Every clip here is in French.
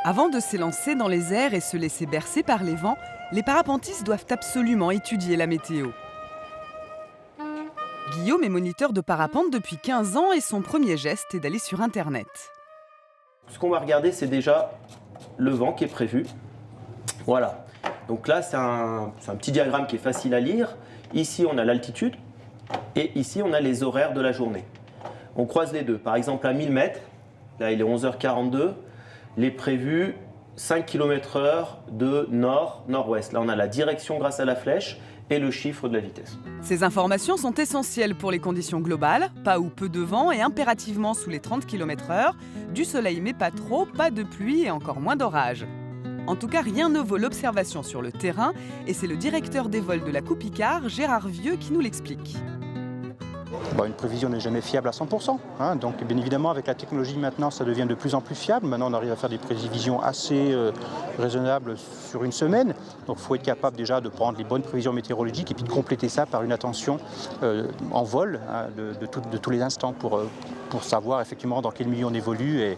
Avant de s'élancer dans les airs et se laisser bercer par les vents, les parapentistes doivent absolument étudier la météo. Guillaume est moniteur de parapente depuis 15 ans et son premier geste est d'aller sur Internet. Ce qu'on va regarder, c'est déjà le vent qui est prévu. Voilà. Donc là, c'est un petit diagramme qui est facile à lire. Ici, on a l'altitude et ici, on a les horaires de la journée. On croise les deux. Par exemple, à 1000 mètres, là, il est 11h42. Il est prévu 5 km/h de nord-nord-ouest. Là, on a la direction grâce à la flèche et le chiffre de la vitesse. Ces informations sont essentielles pour les conditions globales, pas ou peu de vent et impérativement sous les 30 km/h, du soleil mais pas trop, pas de pluie et encore moins d'orage. En tout cas, rien ne vaut l'observation sur le terrain et c'est le directeur des vols de la Coupe Icare, Gérard Vieux, qui nous l'explique. Une prévision n'est jamais fiable à 100%. Donc bien évidemment, avec la technologie maintenant, ça devient de plus en plus fiable. Maintenant, on arrive à faire des prévisions assez raisonnables sur une semaine. Donc il faut être capable déjà de prendre les bonnes prévisions météorologiques et puis de compléter ça par une attention en vol de tous les instants pour savoir effectivement dans quel milieu on évolue et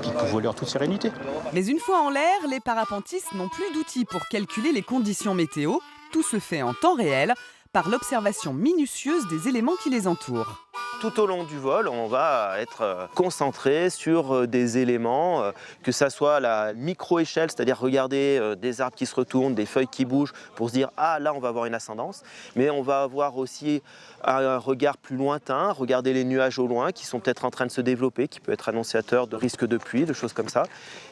puis pour voler en toute sérénité. Mais une fois en l'air, les parapentistes n'ont plus d'outils pour calculer les conditions météo. Tout se fait en temps réel, par l'observation minutieuse des éléments qui les entourent. Tout au long du vol, on va être concentré sur des éléments, que ça soit à la micro-échelle, c'est-à-dire regarder des arbres qui se retournent, des feuilles qui bougent pour se dire « Ah, là, on va avoir une ascendance ». Mais on va avoir aussi un regard plus lointain, regarder les nuages au loin qui sont peut-être en train de se développer, qui peut être annonciateur de risque de pluie, de choses comme ça.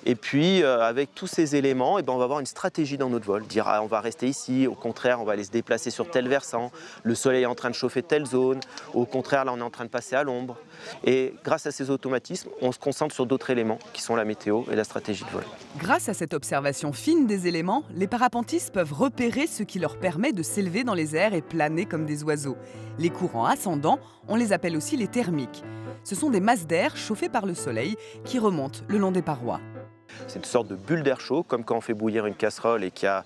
Et puis, avec tous ces éléments, on va avoir une stratégie dans notre vol. Dire « Ah, on va rester ici », au contraire, on va aller se déplacer sur tel versant, le soleil est en train de chauffer telle zone, au contraire, là, on est en train de passer à l'ombre. Et grâce à ces automatismes, on se concentre sur d'autres éléments qui sont la météo et la stratégie de vol. Grâce à cette observation fine des éléments, les parapentistes peuvent repérer ce qui leur permet de s'élever dans les airs et planer comme des oiseaux. Les courants ascendants, on les appelle aussi les thermiques. Ce sont des masses d'air chauffées par le soleil qui remontent le long des parois. C'est une sorte de bulle d'air chaud, comme quand on fait bouillir une casserole et qu'il y a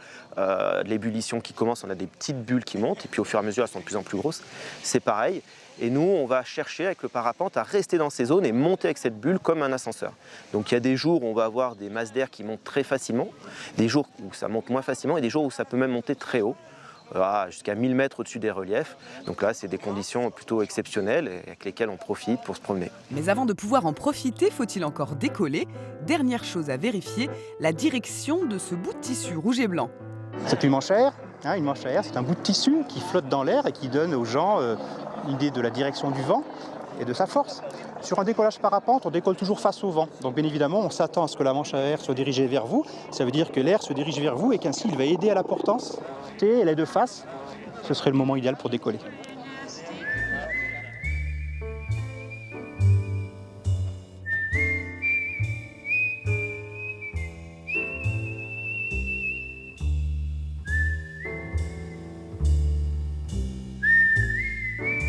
de l'ébullition qui commence, on a des petites bulles qui montent, et puis au fur et à mesure, elles sont de plus en plus grosses. C'est pareil. Et nous, on va chercher avec le parapente à rester dans ces zones et monter avec cette bulle comme un ascenseur. Donc il y a des jours où on va avoir des masses d'air qui montent très facilement, des jours où ça monte moins facilement et des jours où ça peut même monter très haut, jusqu'à 1000 mètres au-dessus des reliefs. Donc là, c'est des conditions plutôt exceptionnelles avec lesquelles on profite pour se promener. Mais avant de pouvoir en profiter, faut-il encore décoller? Dernière chose à vérifier, la direction de ce bout de tissu rouge et blanc. C'est une manche à air. Une manche à air, c'est un bout de tissu qui flotte dans l'air et qui donne aux gens l'idée de la direction du vent et de sa force. Sur un décollage parapente, on décolle toujours face au vent. Donc bien évidemment, on s'attend à ce que la manche à air soit dirigée vers vous. Ça veut dire que l'air se dirige vers vous et qu'ainsi il va aider à la portance. Elle est de face, ce serait le moment idéal pour décoller.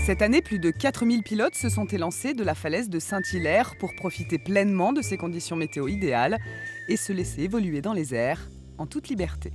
Cette année, plus de 4000 pilotes se sont élancés de la falaise de Saint-Hilaire pour profiter pleinement de ces conditions météo idéales et se laisser évoluer dans les airs en toute liberté.